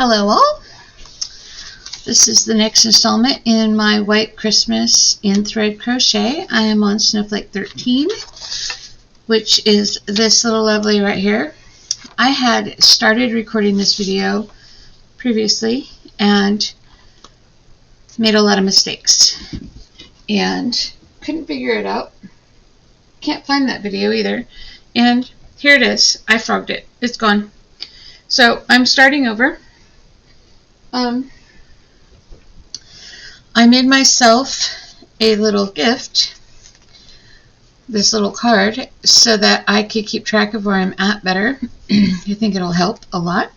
Hello all, this is the next installment in my White Christmas in thread crochet. I am on Snowflake 13, which is this little lovely right here. I had started recording this video previously and made a lot of mistakes and couldn't figure it out. Can't find that video either, and here it is. I frogged it. It's gone. So I'm starting over. I made myself a little gift, this little card, so that I could keep track of where I'm at better. I think it'll help a lot.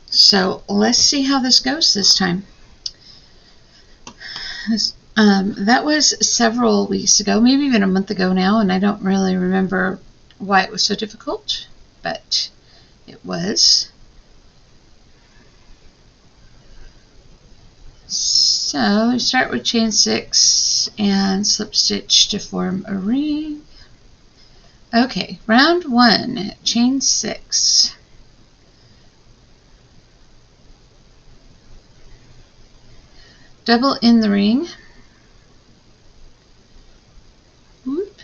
So let's see how this goes this time. That was several weeks ago, maybe even a month ago now, and I don't really remember why it was so difficult, but it was. So we start with chain 6 and slip stitch to form a ring. Okay, round 1, chain 6. Double in the ring. Whoop.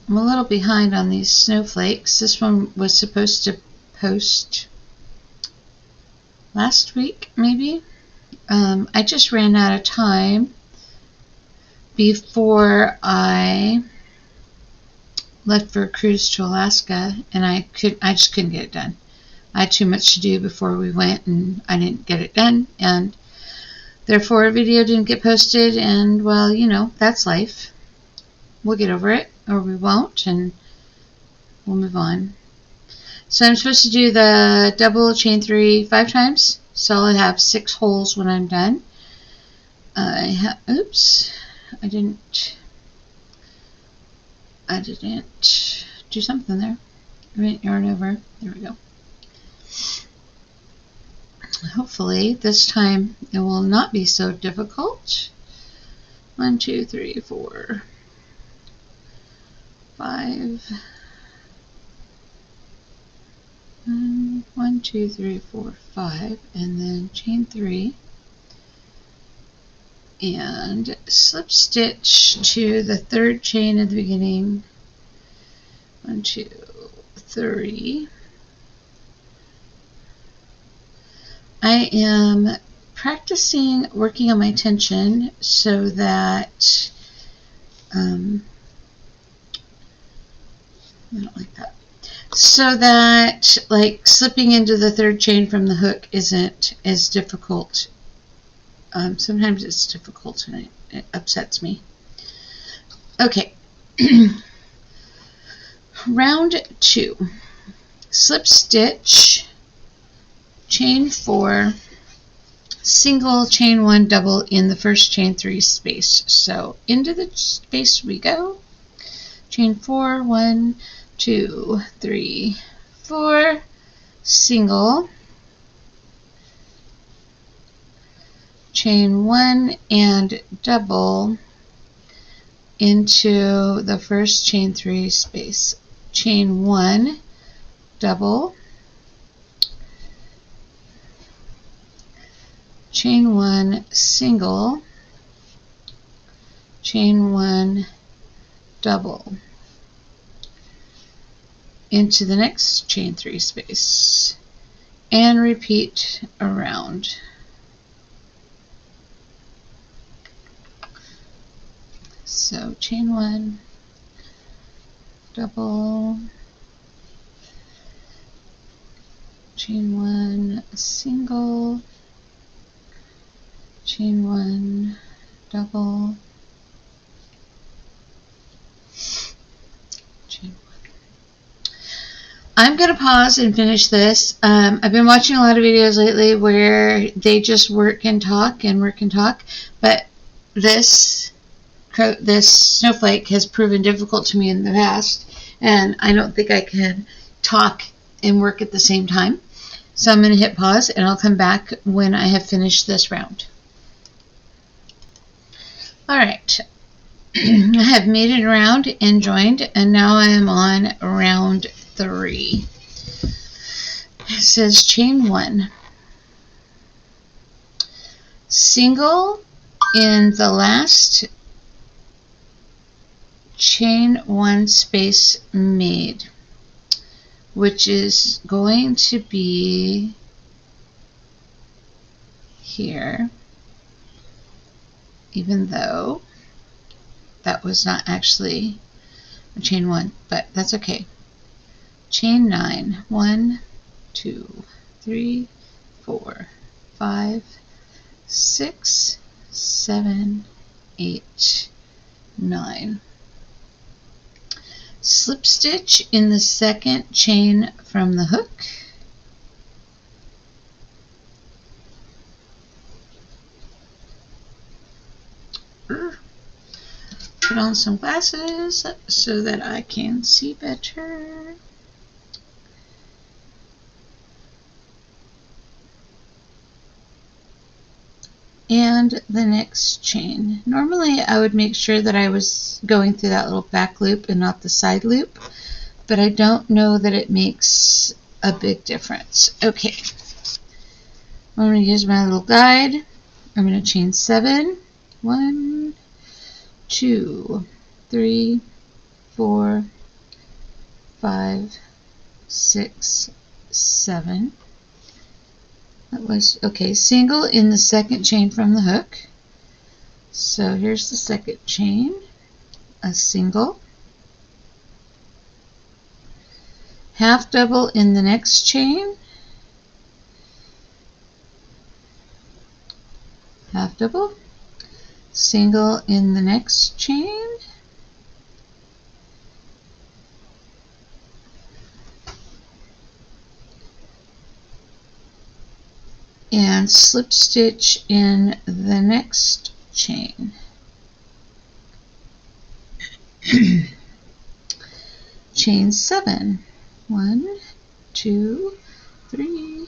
I'm a little behind on these snowflakes. This one was supposed to post last week, maybe. I just ran out of time before I left for a cruise to Alaska, and I just couldn't get it done. I had too much to do before we went, and I didn't get it done, and therefore a video didn't get posted, and well, you know, that's life. We'll get over it, or we won't, and we'll move on. So I'm supposed to do the double chain 3 5 times, so I'll have 6 holes when I'm done. Oops, I didn't do something there. I didn't yarn over. There we go. Hopefully this time it will not be so difficult. 1, 2, 3, 4, 5. 1, 2, 3, 4, 5, and then chain 3 and slip stitch to the 3rd chain at the beginning. 1, 2, 3. I am practicing working on my tension so that I don't like that. So that, like, slipping into the 3rd chain from the hook isn't as difficult. Sometimes it's difficult and it upsets me. Okay. Round 2. Slip stitch, chain 4, single, chain 1, double in the 1st chain 3 space. So into the space we go. Chain 4, 1, 2, 3, 4, single, chain 1 and double into the 1st chain 3 space. Chain 1, double, chain 1, single, chain 1, double into the next chain 3 space, and repeat around. So chain 1, double, chain 1, single, chain 1, double, chain 1. I'm going to pause and finish this. I've been watching a lot of videos lately where they just work and talk, but this snowflake has proven difficult to me in the past, and I don't think I can talk and work at the same time. So I'm going to hit pause, and I'll come back when I have finished this round. Alright, I have made it around and joined, and now I am on round 3. It says chain 1, single in the last chain 1 space made, which is going to be here, even though that was not actually a chain 1, but that's okay. Chain 9, 1, 2, 3, 4, 5, 6, 7, 8, 9. Slip stitch in the second chain from the hook. Put on some glasses so that I can see better. And the next chain. Normally I would make sure that I was going through that little back loop and not the side loop, but I don't know that it makes a big difference. Okay, I'm going to use my little guide. I'm going to chain 7. 1, 2, 3, 4, 5, 6, 7. That was okay. Single in the second chain from the hook. So here's the second chain, a single, half double in the next chain, half double, single in the next chain, and slip stitch in the next chain. Chain 7. 1, 2, 3,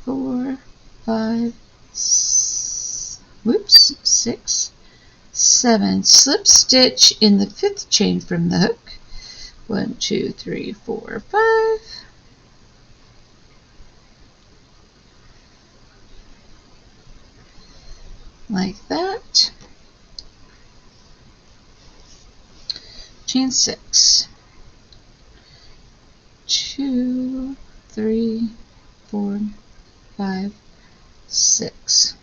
4, 5, 6, 7. Slip stitch in the fifth chain from the hook. 1, 2, 3, 4, 5. Like that. Chain 6. 2, 3, 4, 5, 6.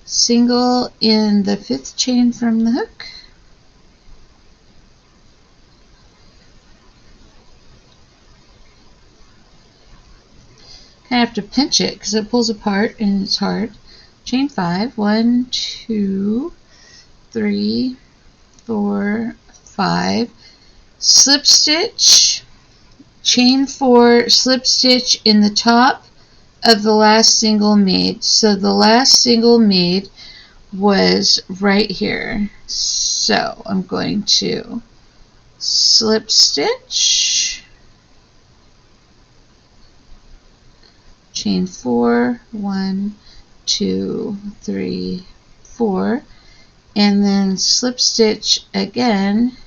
Single in the fifth chain from the hook. I have to pinch it because it pulls apart and it's hard. Chain 5. 1, 2, 3, 4, 5. Slip stitch, chain 4, slip stitch in the top of the last single made. So the last single made was right here. So I'm going to slip stitch, chain 4, 1, 2, 3, 4, and then slip stitch again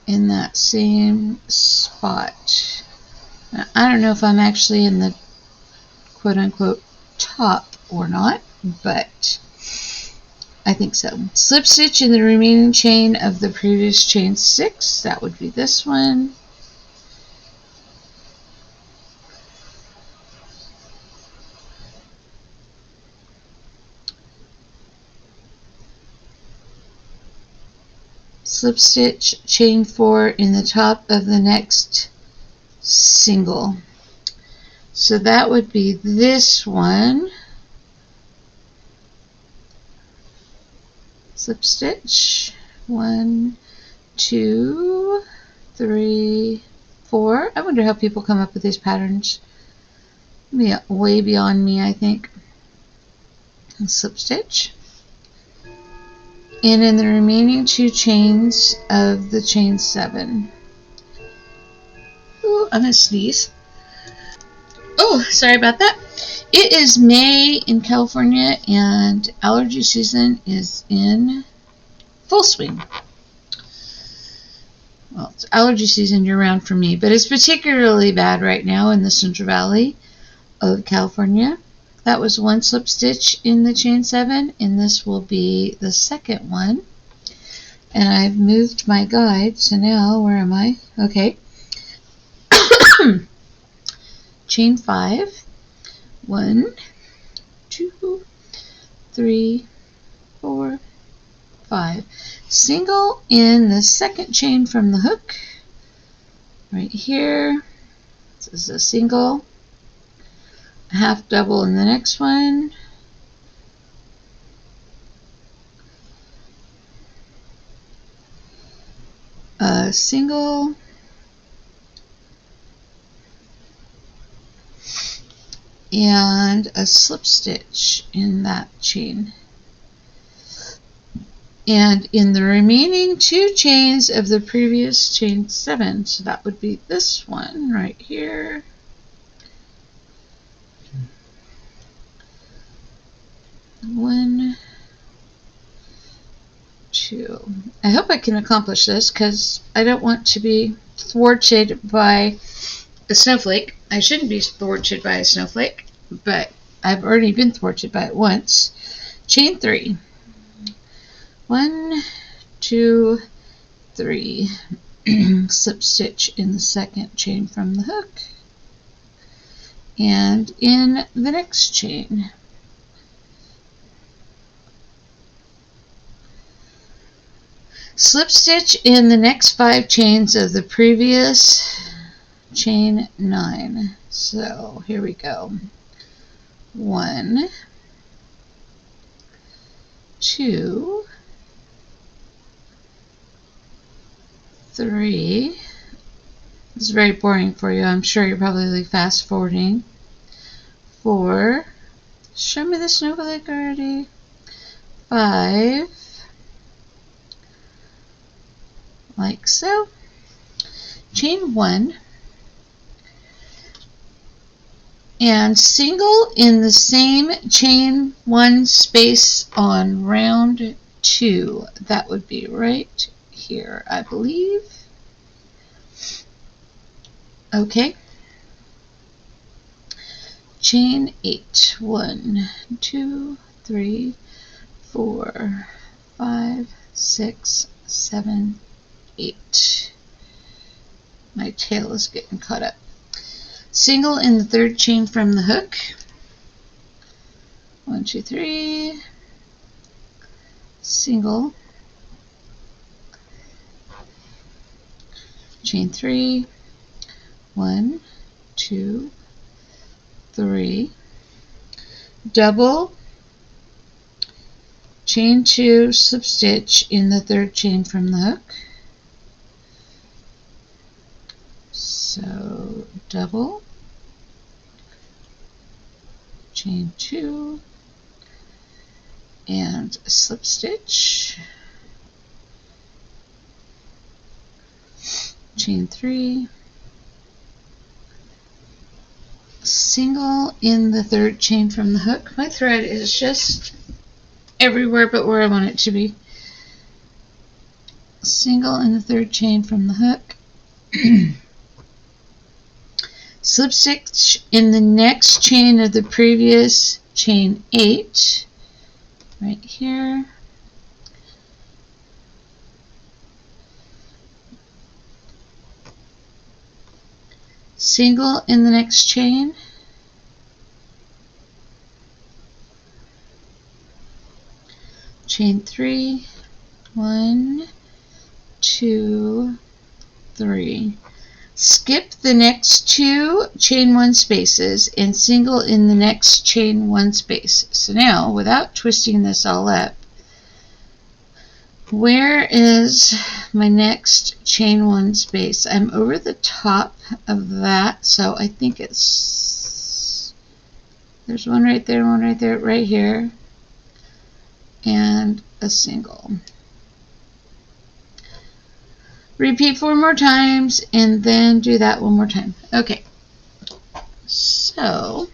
in that same spot. Now, I don't know if I'm actually in the quote-unquote top or not, but I think so. Slip stitch in the remaining chain of the previous chain 6. That would be this one. Slip stitch, chain 4 in the top of the next single. So that would be this one. Slip stitch, 1, 2, 3, 4. I wonder how people come up with these patterns. Way beyond me, I think. And slip stitch. And in the remaining 2 chains of the chain 7. Ooh, I'm going to sneeze. Oh, sorry about that. It is May in California and allergy season is in full swing. well, it's allergy season year round for me, but it's particularly bad right now in the Central Valley of California. That was one slip stitch in the chain 7, and this will be the second one. And I've moved my guide, so now, where am I? Okay. Chain 5. 1, 2, 3, 4, 5. Single in the second chain from the hook. Right here. This is a single. Half double in the next one. A single. And a slip stitch in that chain. And in the remaining 2 chains of the previous chain 7, so that would be this one right here. One, 2. I hope I can accomplish this because I don't want to be thwarted by a snowflake. I shouldn't be thwarted by a snowflake, but I've already been thwarted by it once. Chain 3. 1, 2, 3. Slip stitch in the second chain from the hook. And in the next chain. Slip stitch in the next 5 chains of the previous chain 9. So here we go. 1, 2, 3. This is very boring for you. I'm sure you're probably fast forwarding. 4. Show me the snowflake already. 5. Like so. Chain 1. And single in the same chain 1 space on round 2. That would be right here, I believe. Okay. Chain 8. 1, 2, 3, 4, 5, 6, 7, 8. My tail is getting caught up. Single in the 3rd chain from the hook. 1, 2, 3. Single. Chain 3. 1, 2, 3. Double. Chain 2, slip stitch in the 3rd chain from the hook. So double. Chain 2 and a slip stitch, chain 3, single in the 3rd chain from the hook. My thread is just everywhere but where I want it to be. Single in the 3rd chain from the hook. Slip stitch in the next chain of the previous chain 8, right here. Single in the next chain. Chain 3, 1, 2, 3. Skip the next 2 chain 1 spaces and single in the next chain 1 space. So now, without twisting this all up, where is my next chain 1 space? I'm over the top of that, so I think it's, there's one right there, one right there, right here, and a single. Repeat 4 more times and then do that 1 more time. Okay, so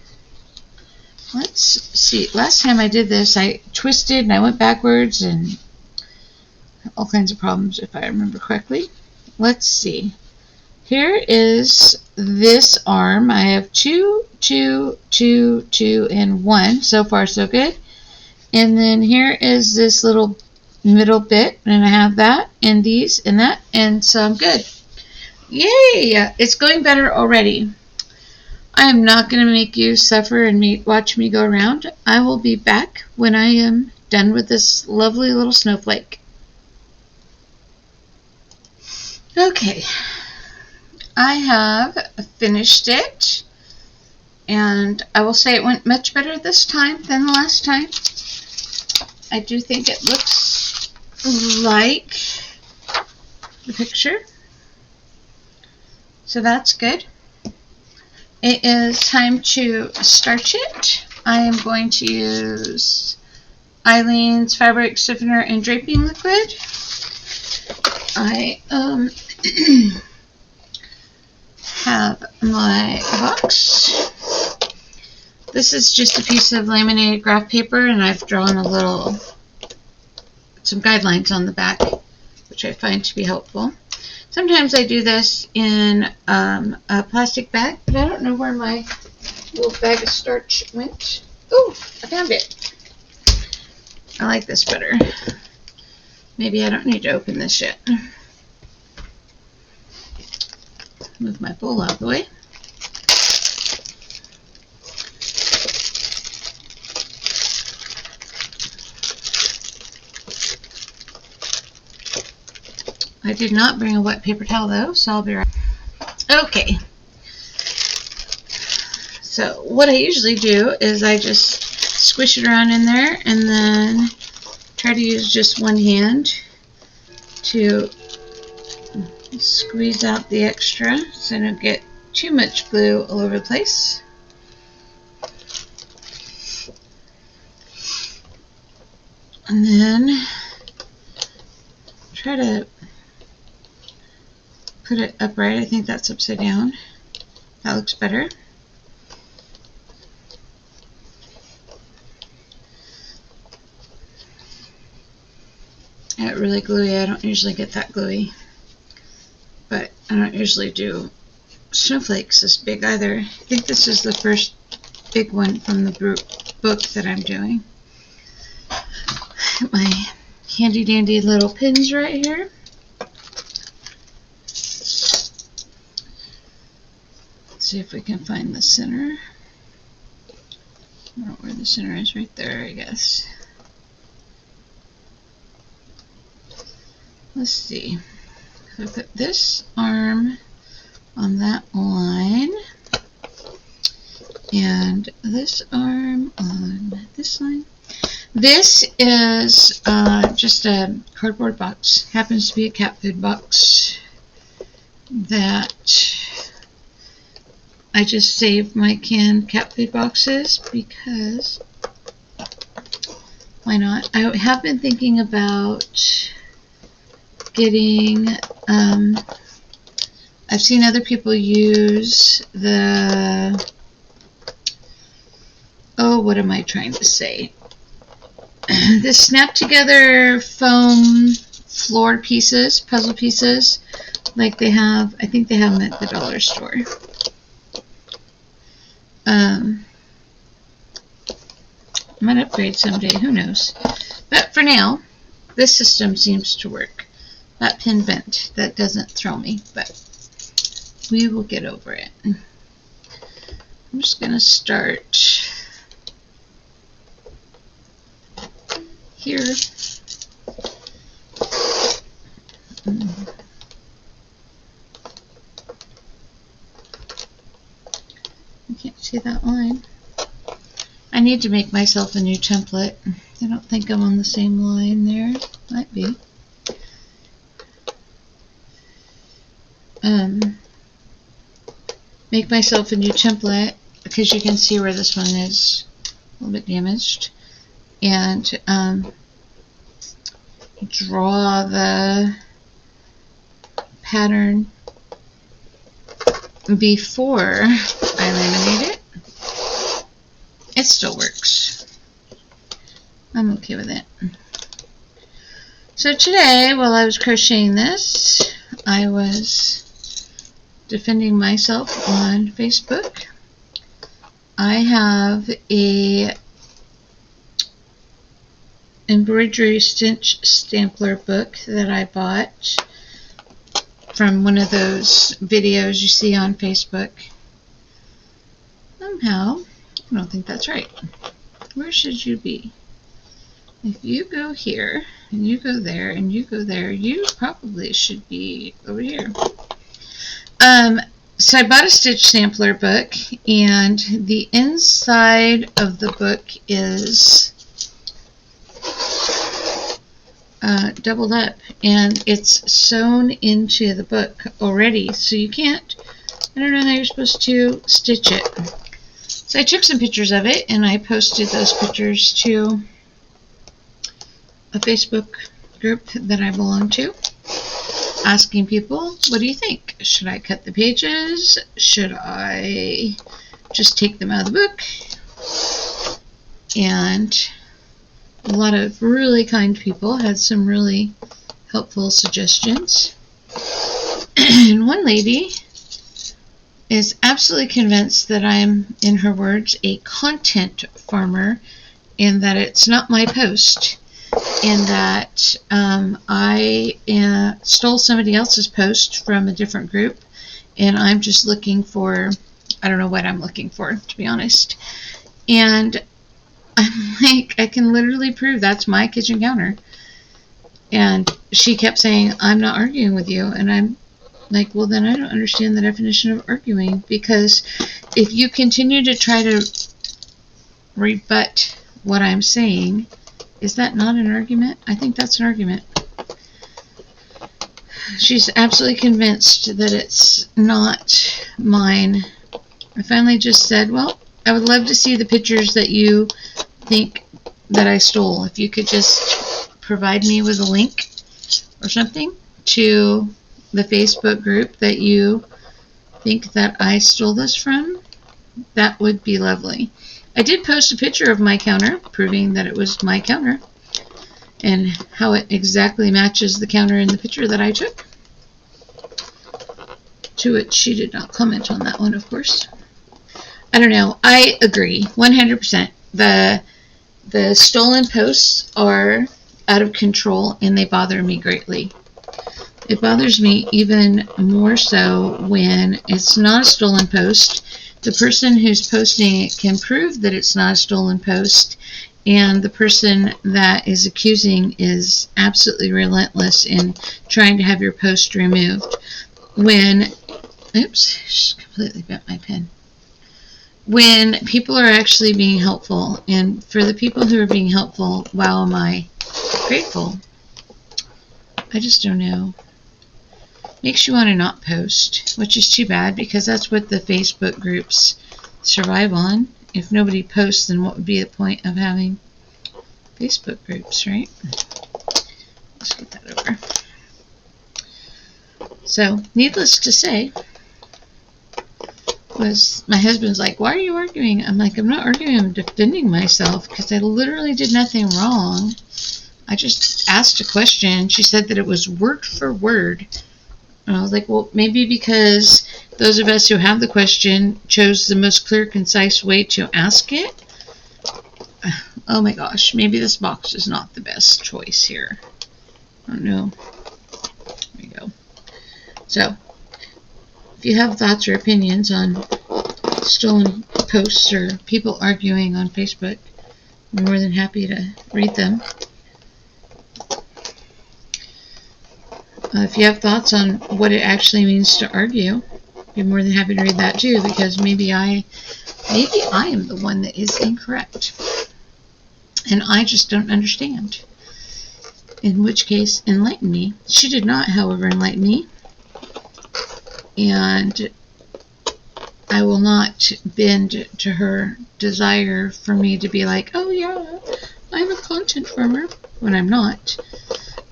let's see. Last time I did this, I twisted and I went backwards and all kinds of problems if I remember correctly. let's see. Here is this arm. I have 2, 2, 2, 2, and 1. So far, so good. And then here is this little middle bit, and I have that, and these, and that, and so I'm good. Yay! It's going better already. I am not going to make you suffer and watch me go around. I will be back when I am done with this lovely little snowflake. Okay, I have finished it, and I will say it went much better this time than the last time. I do think it looks like the picture, so that's good. It is time to starch it. I am going to use Eileen's fabric stiffener and draping liquid. I have my box. This is just a piece of laminated graph paper, and I've drawn some guidelines on the back, which I find to be helpful. Sometimes I do this in a plastic bag, but I don't know where my little bag of starch went. Oh, I found it. I like this better. Maybe I don't need to open this yet. Move my bowl out of the way. I did not bring a wet paper towel though, so I'll be right back. Okay. So what I usually do is I just squish it around in there and then try to use just one hand to squeeze out the extra so I don't get too much glue all over the place. And then try to put it upright. I think that's upside down. That looks better. I got really gluey. I don't usually get that gluey. But I don't usually do snowflakes this big either. I think this is the first big one from the book that I'm doing. My handy dandy little pins right here. See if we can find the center. I don't know where the center is. Right there, I guess. Let's see. So I put this arm on that line and this arm on this line. This is just a cardboard box. Happens to be a cat food box that I just saved my canned cat food boxes because why not? I have been thinking about getting, I've seen other people use the, what am I trying to say? The snap together foam floor pieces, puzzle pieces, like they have, I think they have them at the dollar store. I might upgrade someday, who knows. But for now, this system seems to work. That pin bent, that doesn't throw me, but we will get over it. I'm just going to start here. I can't see that line. I need to make myself a new template. I don't think I'm on the same line there. Might be. Make myself a new template because you can see where this one is a little bit damaged, and draw the pattern before I laminate it. It still works. I'm okay with it. So today, while I was crocheting this, I was defending myself on Facebook. I have a embroidery stitch stampler book that I bought from one of those videos you see on Facebook. Somehow, I don't think that's right. Where should you be? If you go here, and you go there, and you go there, you probably should be over here. So I bought a stitch sampler book, and the inside of the book is doubled up, and it's sewn into the book already, so you can't, I don't know how you're supposed to stitch it. So I took some pictures of it, and I posted those pictures to a Facebook group that I belong to, asking people, what do you think? Should I cut the pages? Should I just take them out of the book? And a lot of really kind people had some really helpful suggestions. And one lady is absolutely convinced that I'm, in her words, a content farmer, and that it's not my post, and that I stole somebody else's post from a different group, and I'm just looking for, I don't know what I'm looking for, to be honest. And I'm like, I can literally prove that's my kitchen counter. And she kept saying, I'm not arguing with you. And I'm like, well, then I don't understand the definition of arguing, because if you continue to try to rebut what I'm saying, is that not an argument? I think that's an argument. She's absolutely convinced that it's not mine. I finally just said, well, I would love to see the pictures that you think that I stole. If you could just provide me with a link or something to the Facebook group that you think that I stole this from, that would be lovely. I did post a picture of my counter, proving that it was my counter, and how it exactly matches the counter in the picture that I took. To which she did not comment on that one, of course. I don't know. I agree 100%. The stolen posts are out of control, and they bother me greatly. It bothers me even more so when it's not a stolen post. The person who's posting it can prove that it's not a stolen post, and the person that is accusing is absolutely relentless in trying to have your post removed. When, oops, just completely bent my pen. When people are actually being helpful, and for the people who are being helpful, wow, am I grateful. I just don't know. Makes you want to not post, which is too bad, because that's what the Facebook groups survive on. If nobody posts, then what would be the point of having Facebook groups, right? Let's get that over. So, needless to say, was my husband's like, why are you arguing? I'm like, I'm not arguing, I'm defending myself, because I literally did nothing wrong. I just asked a question. She said that it was word for word. And I was like, well, maybe because those of us who have the question chose the most clear, concise way to ask it. Oh my gosh, maybe this box is not the best choice here. I don't know. There we go. So, if you have thoughts or opinions on stolen posts or people arguing on Facebook, I'm more than happy to read them. If you have thoughts on what it actually means to argue, I'd be more than happy to read that too, because maybe I am the one that is incorrect, and I just don't understand. In which case, enlighten me. She did not, however, enlighten me, and I will not bend to her desire for me to be like, oh yeah, I'm a content farmer, when I'm not.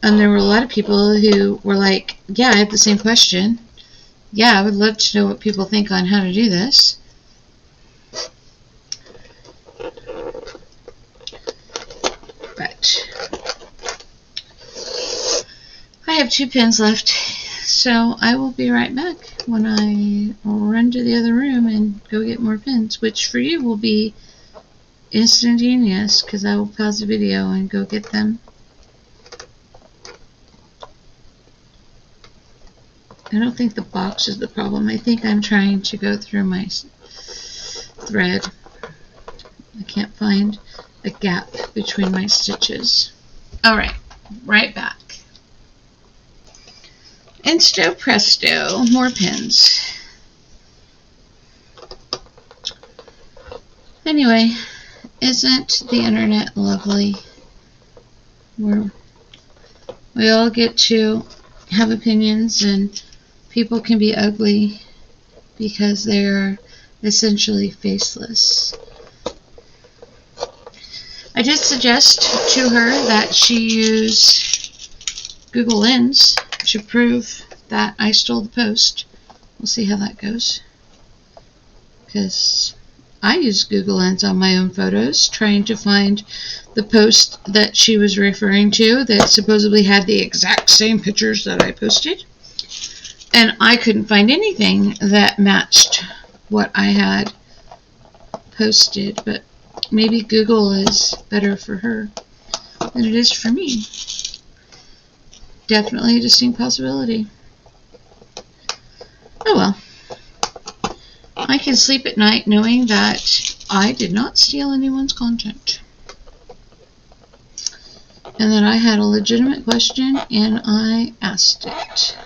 There were a lot of people who were like, yeah, I had the same question. Yeah, I would love to know what people think on how to do this. But I have 2 pens left, So I will be right back when I run to the other room and go get more pins, which for you will be instantaneous because I will pause the video and go get them. I don't think the box is the problem. I think I'm trying to go through my thread. I can't find a gap between my stitches. Alright, right back. And sto presto, more pins. Anyway, isn't the internet lovely? We all get to have opinions, and people can be ugly because they're essentially faceless. I did suggest to her that she use Google Lens to prove that I stole the post. We'll see how that goes. Because I used Google Lens on my own photos, trying to find the post that she was referring to that supposedly had the exact same pictures that I posted. And I couldn't find anything that matched what I had posted, but maybe Google is better for her than it is for me. Definitely a distinct possibility. Oh well. I can sleep at night knowing that I did not steal anyone's content. And that I had a legitimate question and I asked it.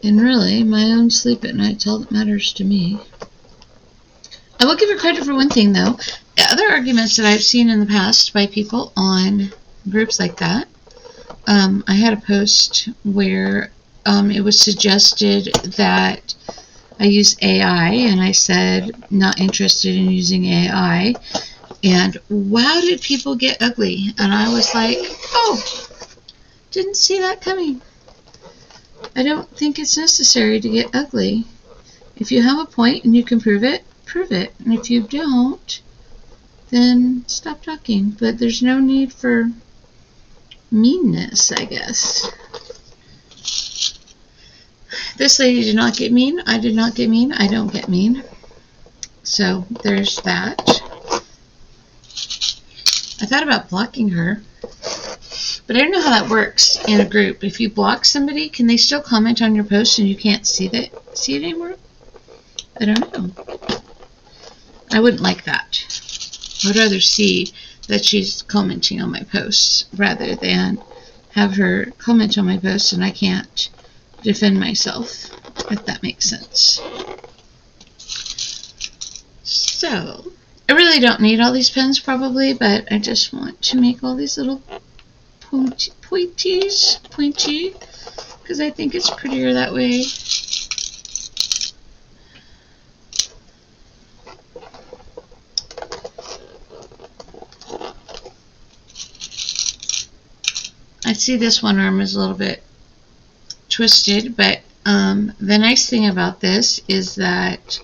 And really, my own sleep at night's all that matters to me. I will give her credit for one thing, though. Other arguments that I've seen in the past by people on groups like that, I had a post where it was suggested that I use AI, and I said not interested in using AI. And wow, did people get ugly. And I was like, oh, didn't see that coming. I don't think it's necessary to get ugly. If you have a point and you can prove it, prove it. And if you don't, then stop talking. But there's no need for meanness, I guess. This lady did not get mean. I did not get mean. I don't get mean. So there's that. I thought about blocking her. But I don't know how that works in a group. If you block somebody, can they still comment on your post and you can't see it anymore? I don't know. I wouldn't like that. I would rather see that she's commenting on my posts rather than have her comment on my posts and I can't defend myself, if that makes sense. So, I really don't need all these pens probably, but I just want to make all these little pointy, because I think it's prettier that way. I see this one arm is a little bit twisted, but the nice thing about this is that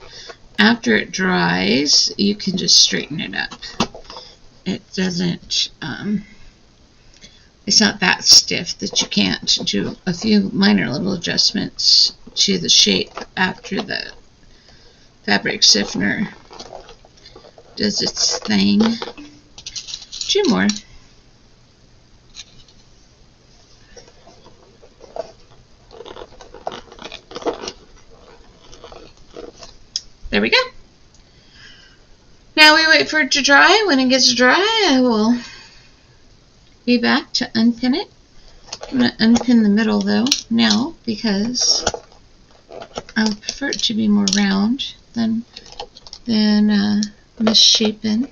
after it dries, you can just straighten it up. It doesn't, it's not that stiff that you can't do a few minor little adjustments to the shape after the fabric stiffener does its thing. Two more. There we go. Now we wait for it to dry. When it gets dry, I will be back to unpin it. I'm going to unpin the middle though now because I would prefer it to be more round than misshapen.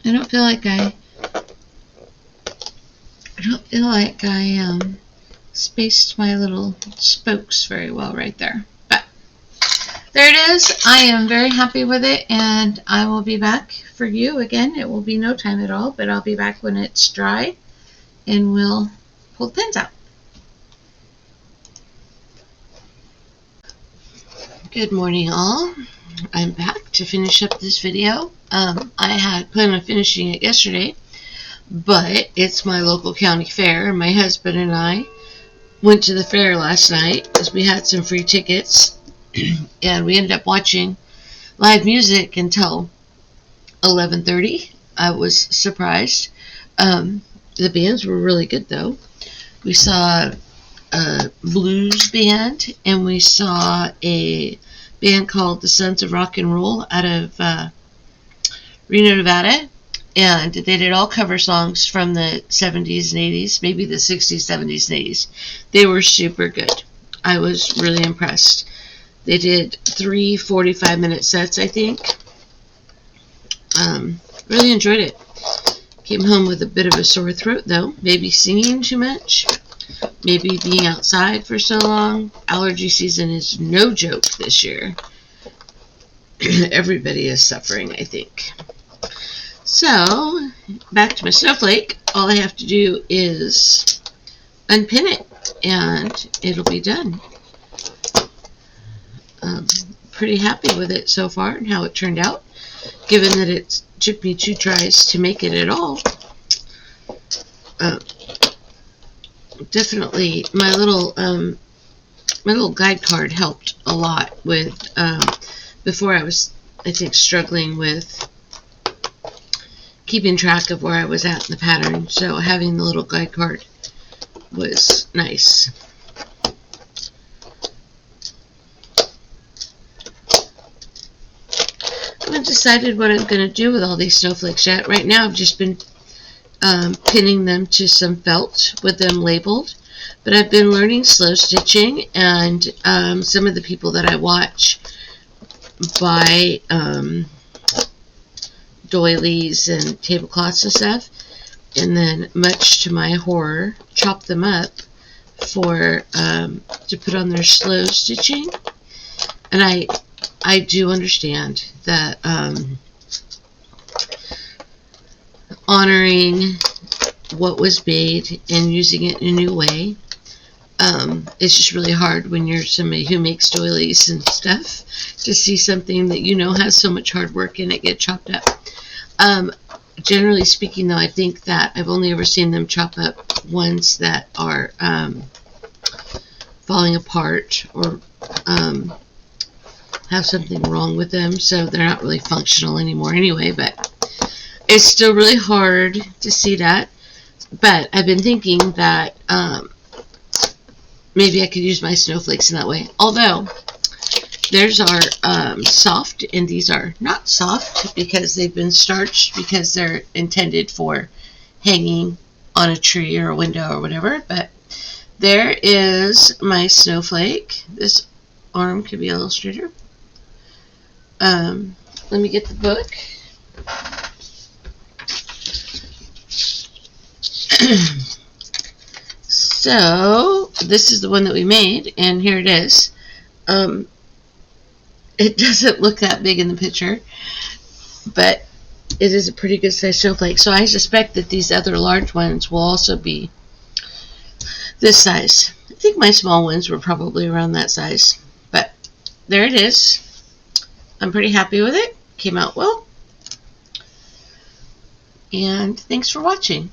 I don't feel like I spaced my little spokes very well right there. But there it is. I am very happy with it, and I will be back for you again. It will be no time at all, but I'll be back when it's dry, and we'll pull the pins out. Good morning, all. I'm back to finish up this video. I had planned on finishing it yesterday, but it's my local county fair, and my husband and I went to the fair last night because we had some free tickets, and we ended up watching live music until 11:30. I was surprised. The bands were really good, though. We saw a blues band, and we saw a band called the Sons of Rock and Roll out of Reno, Nevada, and they did all cover songs from the 70s and 80s, maybe the 60s, 70s, and 80s. They were super good. I was really impressed. They did 3 45-minute sets, I think. Really enjoyed it. Came home with a bit of a sore throat, though. Maybe singing too much. Maybe being outside for so long. Allergy season is no joke this year. Everybody is suffering, I think. So, back to my snowflake. All I have to do is unpin it, and it'll be done. Pretty happy with it so far and how it turned out, given that it took me 2 tries to make it at all. Definitely, my little guide card helped a lot with. Before I was, I think, struggling with keeping track of where I was at in the pattern. So having the little guide card was nice. I haven't decided what I'm going to do with all these snowflakes yet. Right now I've just been pinning them to some felt with them labeled. But I've been learning slow stitching, and some of the people that I watch buy doilies and tablecloths and stuff, and then, much to my horror, chop them up for to put on their slow stitching. And I do understand that honoring what was made and using it in a new way, it's just really hard when you're somebody who makes doilies and stuff to see something that you know has so much hard work in it get chopped up. Generally speaking, though, I think that I've only ever seen them chop up ones that are falling apart or have something wrong with them, so they're not really functional anymore anyway. But it's still really hard to see that. But I've been thinking that maybe I could use my snowflakes in that way. Although theirs are soft, and these are not soft because they've been starched, because they're intended for hanging on a tree or a window or whatever. But there is my snowflake. This arm could be a little straighter. Let me get the book. So this is the one that we made, and here it is. It doesn't look that big in the picture, but it is a pretty good size snowflake. So I suspect that these other large ones will also be this size. I think my small ones were probably around that size, but there it is. I'm pretty happy with it. Came out well. And thanks for watching.